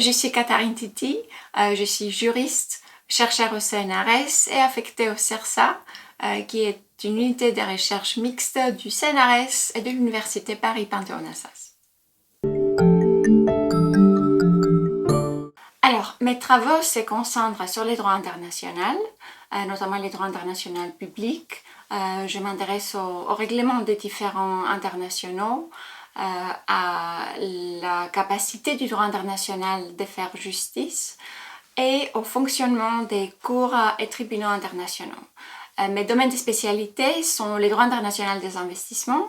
Je suis Catherine Titi, je suis juriste, chercheur au CNRS et affectée au CERSA, qui est une unité de recherche mixte du CNRS et de l'Université Paris-Panthéon-Assas. Alors, mes travaux se concentrent sur les droits internationaux, notamment les droits internationaux publics. Je m'intéresse au règlement des différends internationaux, à la capacité du droit international de faire justice et au fonctionnement des cours et tribunaux internationaux. Mes domaines de spécialité sont les droits internationaux des investissements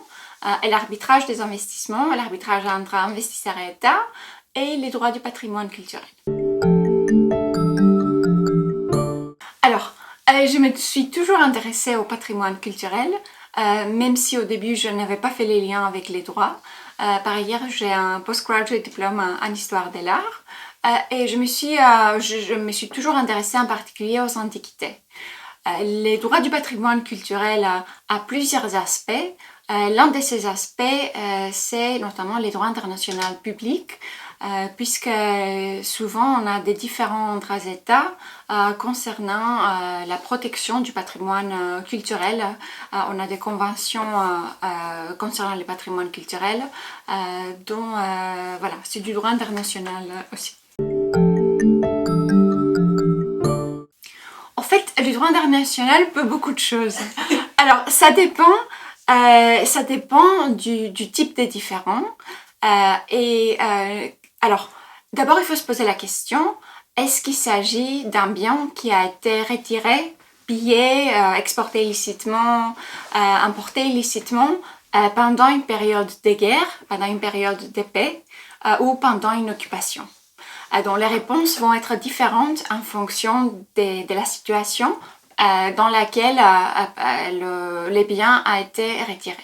et l'arbitrage des investissements, l'arbitrage entre investisseurs et États et les droits du patrimoine culturel. Alors, je me suis toujours intéressée au patrimoine culturel, même si au début je n'avais pas fait les liens avec les droits. Par ailleurs, j'ai un postgraduate diplôme en histoire de l'art et je me suis toujours intéressée en particulier aux antiquités. Les droits du patrimoine culturel a plusieurs aspects. L'un de ces aspects, c'est notamment les droits internationaux publics, puisque souvent on a des différends entre États concernant la protection du patrimoine culturel. On a des conventions concernant le patrimoine culturel, dont voilà, c'est du droit international aussi. En fait, le droit international peut beaucoup de choses. Alors, ça dépend du type des différends. Alors, d'abord, il faut se poser la question, est-ce qu'il s'agit d'un bien qui a été retiré, pillé, exporté illicitement, importé illicitement pendant une période de guerre, pendant une période de paix ou pendant une occupation? Donc, les réponses vont être différentes en fonction de la situation dans laquelle le bien a été retiré.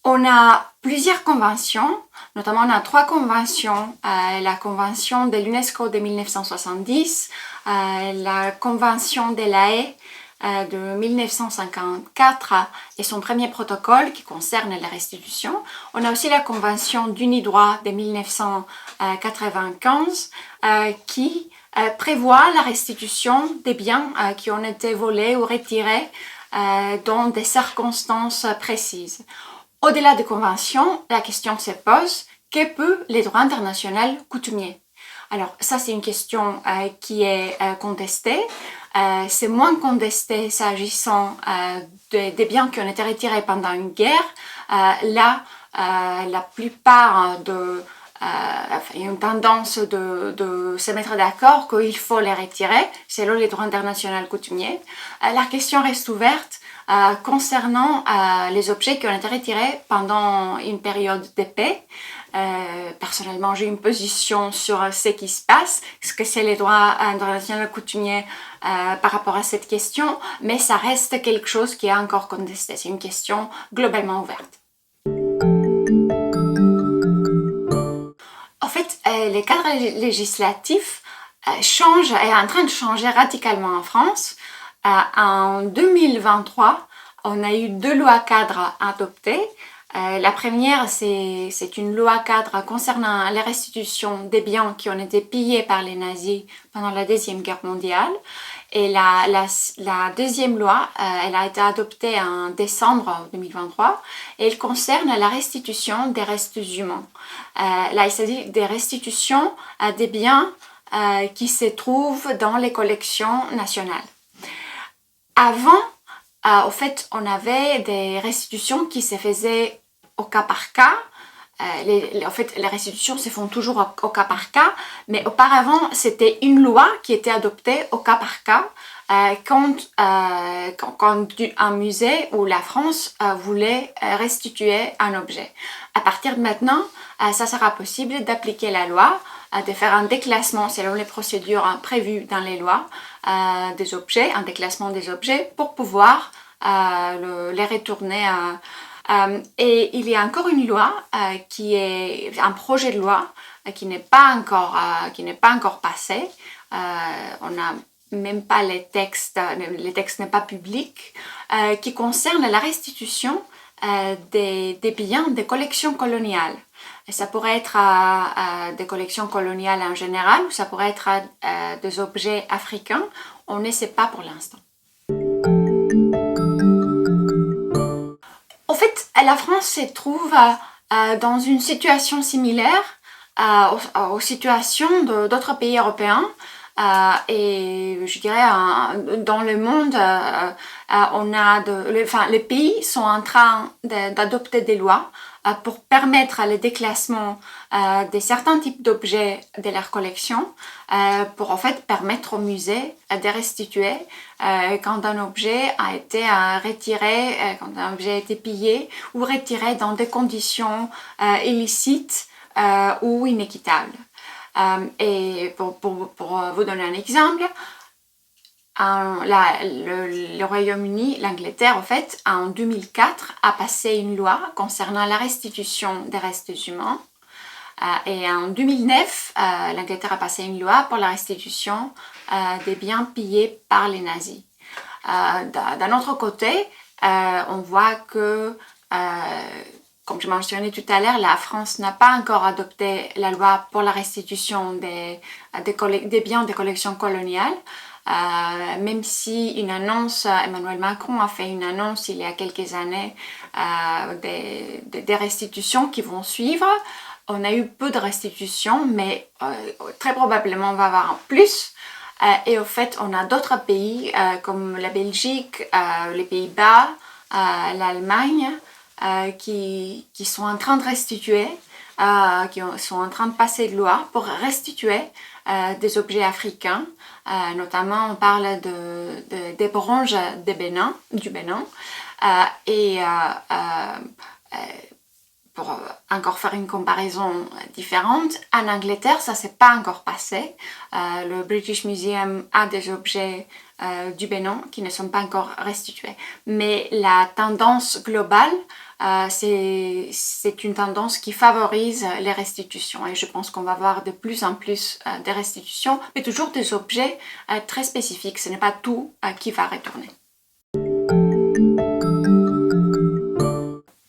On a plusieurs conventions, notamment on a 3 conventions, la convention de l'UNESCO de 1970, la convention de La Haye de 1954 et son premier protocole qui concerne la restitution. On a aussi la convention d'Unidroit de 1995 qui prévoit la restitution des biens qui ont été volés ou retirés dans des circonstances précises. Au-delà des conventions, la question se pose, que peut les droits internationaux coutumiers? Alors ça c'est une question qui est contestée. C'est moins contesté s'agissant des biens qui ont été retirés pendant une guerre. Là, la plupart il y a une tendance de se mettre d'accord qu'il faut les retirer selon les droits internationaux coutumiers. La question reste ouverte concernant les objets qui ont été retirés pendant une période de paix. Personnellement, j'ai une position sur ce qui se passe, ce que c'est les droits internationaux coutumiers par rapport à cette question, mais ça reste quelque chose qui est encore contesté. C'est une question globalement ouverte. En fait, le cadre législatif est en train de changer radicalement en France. En 2023, on a eu 2 lois cadres adoptées. La première, c'est une loi cadre concernant la restitution des biens qui ont été pillés par les nazis pendant la Deuxième Guerre mondiale. Et la deuxième loi, elle a été adoptée en décembre 2023 et elle concerne la restitution des restes humains. Là, il s'agit des restitutions des biens qui se trouvent dans les collections nationales. Avant, au fait, on avait des restitutions qui se faisaient au cas par cas. En fait, les restitutions se font toujours au cas par cas, mais auparavant, c'était une loi qui était adoptée au cas par cas quand un musée ou la France voulait restituer un objet. À partir de maintenant, ça sera possible d'appliquer la loi, de faire un déclassement selon les procédures prévues dans les lois des objets, un déclassement des objets pour pouvoir les retourner et il y a encore une loi qui est un projet de loi qui n'est pas encore passé. On n'a même pas les textes n'est pas public, qui concerne la restitution des biens des collections coloniales. Et ça pourrait être des collections coloniales en général, ou ça pourrait être des objets africains. On ne sait pas pour l'instant. En fait, la France se trouve dans une situation similaire aux situations d'autres pays européens. Et je dirais dans le monde, on a les pays sont en train d'adopter des lois pour permettre le déclassement de certains types d'objets de leur collection, pour en fait permettre aux musées de restituer quand un objet a été retiré, quand un objet a été pillé ou retiré dans des conditions illicites ou inéquitables. Et pour vous donner un exemple, le Royaume-Uni, l'Angleterre en fait, en 2004 a passé une loi concernant la restitution des restes humains. Et en 2009, l'Angleterre a passé une loi pour la restitution des biens pillés par les nazis. D'un autre côté, on voit que comme je mentionnais tout à l'heure, la France n'a pas encore adopté la loi pour la restitution des biens des collections coloniales, même si une annonce, Emmanuel Macron a fait une annonce il y a quelques années des restitutions qui vont suivre. On a eu peu de restitutions, mais très probablement on va avoir plus. Et au fait, on a d'autres pays comme la Belgique, les Pays-Bas, l'Allemagne, qui sont en train de restituer, qui sont en train de passer de loi pour restituer des objets africains. Notamment, on parle des bronzes du Bénin. Pour encore faire une comparaison différente, en Angleterre, ça ne s'est pas encore passé. Le British Museum a des objets du Bénin qui ne sont pas encore restitués. Mais la tendance globale, c'est une tendance qui favorise les restitutions. Et je pense qu'on va voir de plus en plus de restitutions, mais toujours des objets très spécifiques. Ce n'est pas tout qui va retourner.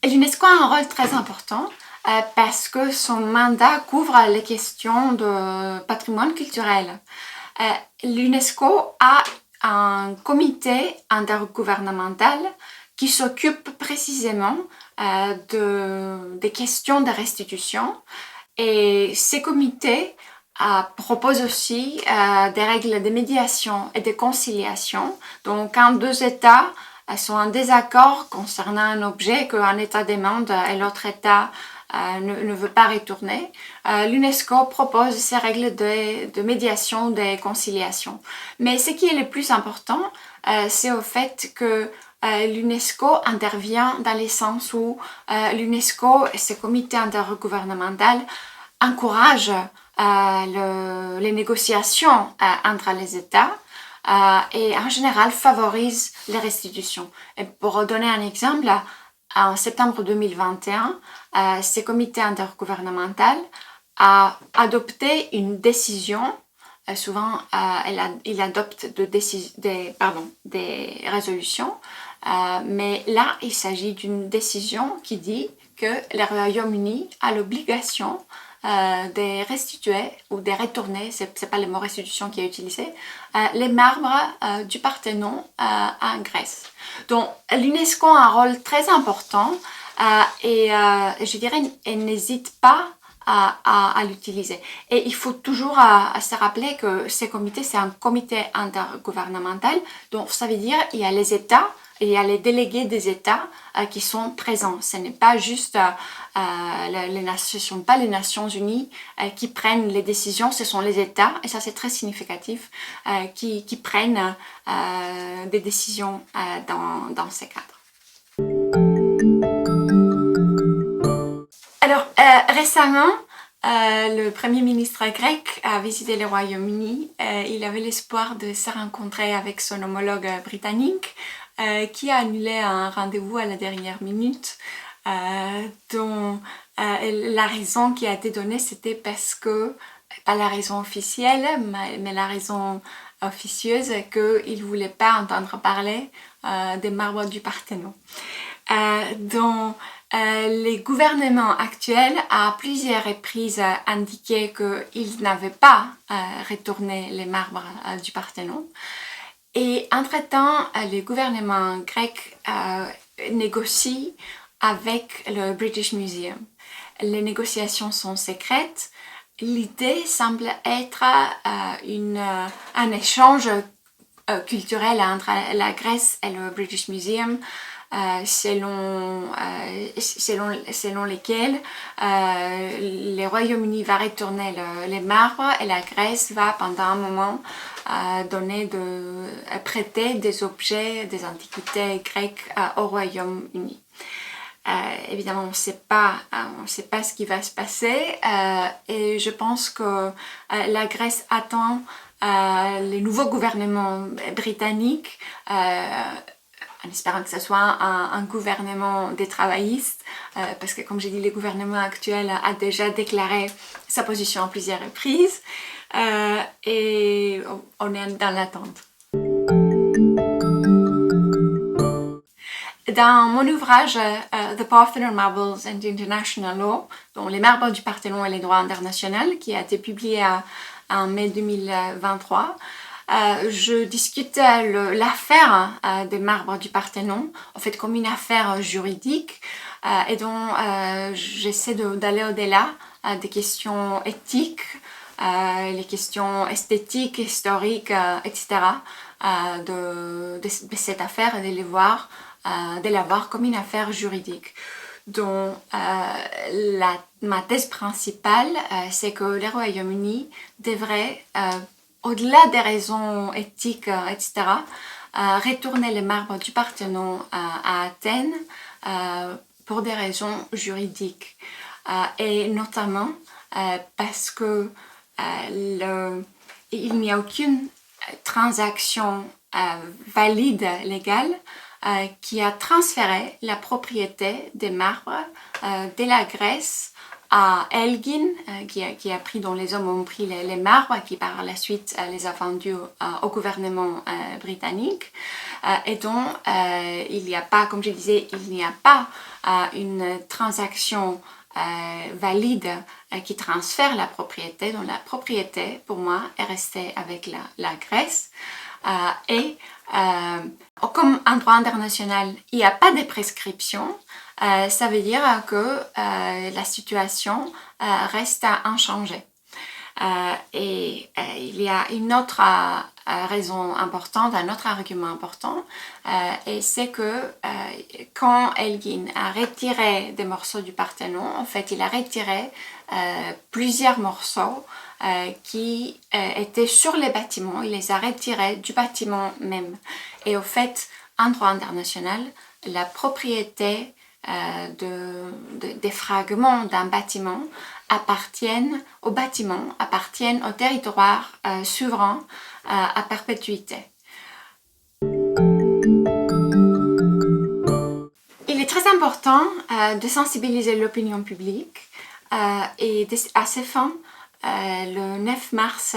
L'UNESCO a un rôle très important parce que son mandat couvre les questions de patrimoine culturel. L'UNESCO a un comité intergouvernemental qui s'occupe précisément des questions de restitution, et ces comités proposent aussi des règles de médiation et de conciliation. Donc quand deux États sont en désaccord concernant un objet qu'un État demande et l'autre État ne veut pas retourner, l'UNESCO propose ces règles de médiation, de conciliation. Mais ce qui est le plus important, c'est au fait que l'UNESCO intervient dans le sens où l'UNESCO et ce comité intergouvernemental encouragent les négociations entre les États et en général favorisent les restitutions. Et pour donner un exemple, en septembre 2021, ce comité intergouvernemental a adopté une décision. Souvent, il adopte des résolutions, mais là, il s'agit d'une décision qui dit que le Royaume-Uni a l'obligation de restituer ou de retourner, c'est pas le mot restitution qui est utilisé, les marbres du Parthénon en Grèce. Donc l'UNESCO a un rôle très important et je dirais elle n'hésite pas à l'utiliser. Et il faut toujours se rappeler que ce comité, c'est un comité intergouvernemental, donc ça veut dire il y a les États, il y a les délégués des États qui sont présents. Ce n'est pas juste ce ne sont pas les Nations Unies qui prennent les décisions, ce sont les États, et ça c'est très significatif, qui prennent des décisions dans ces cadres. Alors récemment, le Premier ministre grec a visité le Royaume-Uni. Il avait l'espoir de se rencontrer avec son homologue britannique, qui a annulé un rendez-vous à la dernière minute, dont la raison qui a été donnée, c'était parce que, pas la raison officielle, mais la raison officieuse, qu'il ne voulait pas entendre parler des marbres du Parthénon. dont les gouvernements actuels à plusieurs reprises indiqué qu'ils n'avaient pas retourné les marbres du Parthénon. Et entre-temps, les gouvernements grecs négocient avec le British Museum. Les négociations sont secrètes. L'idée semble être un échange culturel entre la Grèce et le British Museum, selon lesquels le Royaume-Uni va retourner les marbres et la Grèce va pendant un moment prêter des objets, des antiquités grecques au Royaume-Uni. Évidemment, on ne sait pas ce qui va se passer et je pense que la Grèce attend les nouveaux gouvernements britanniques en espérant que ce soit un gouvernement des travaillistes parce que comme j'ai dit, le gouvernement actuel a déjà déclaré sa position à plusieurs reprises et on est dans l'attente. Dans mon ouvrage The Parthenon Marbles and International Law, dont les marbres du Parthénon et les droits internationaux, qui a été publié en mai 2023, je discute l'affaire des marbres du Parthénon, en fait comme une affaire juridique, et dont j'essaie d'aller au-delà des questions éthiques, les questions esthétiques, historiques, etc. De cette affaire et de la voir comme une affaire juridique. Donc, ma thèse principale, c'est que le Royaume-Uni devrait, au-delà des raisons éthiques, etc., retourner les marbres du Parthénon à Athènes pour des raisons juridiques. Et notamment parce que il n'y a aucune transaction valide, légale, qui a transféré la propriété des marbres de la Grèce à Elgin, qui a pris, dont les hommes ont pris les marbres, qui par la suite les a vendus au gouvernement britannique, et dont il n'y a pas, comme je disais, il n'y a pas une transaction valide qui transfère la propriété. Donc la propriété, pour moi, est restée avec la Grèce. Et comme en droit international, il n'y a pas de prescription, ça veut dire que la situation reste inchangée. Et il y a une autre raison importante, un autre argument important, et c'est que quand Elgin a retiré des morceaux du Parthénon, en fait, il a retiré plusieurs morceaux qui étaient sur les bâtiments, il les a retirés du bâtiment même. Et au fait, en droit international, la propriété des fragments d'un bâtiment appartiennent au bâtiment, appartiennent au territoire souverain à perpétuité. Il est très important de sensibiliser l'opinion publique et à ces fins, le 9 mars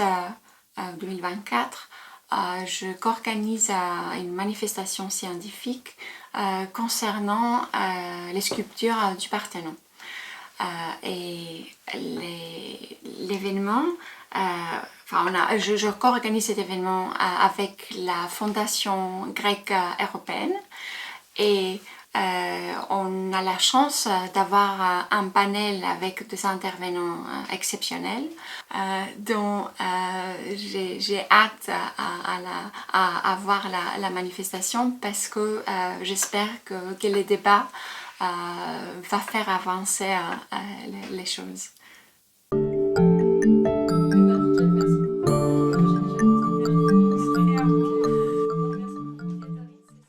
2024, je co-organise une manifestation scientifique concernant les sculptures du Parthénon. Et l'événement, je co-organise cet événement avec la Fondation grecque européenne et on a la chance d'avoir un panel avec des intervenants exceptionnels dont j'ai hâte à voir la manifestation parce que j'espère que les débats va faire avancer les choses.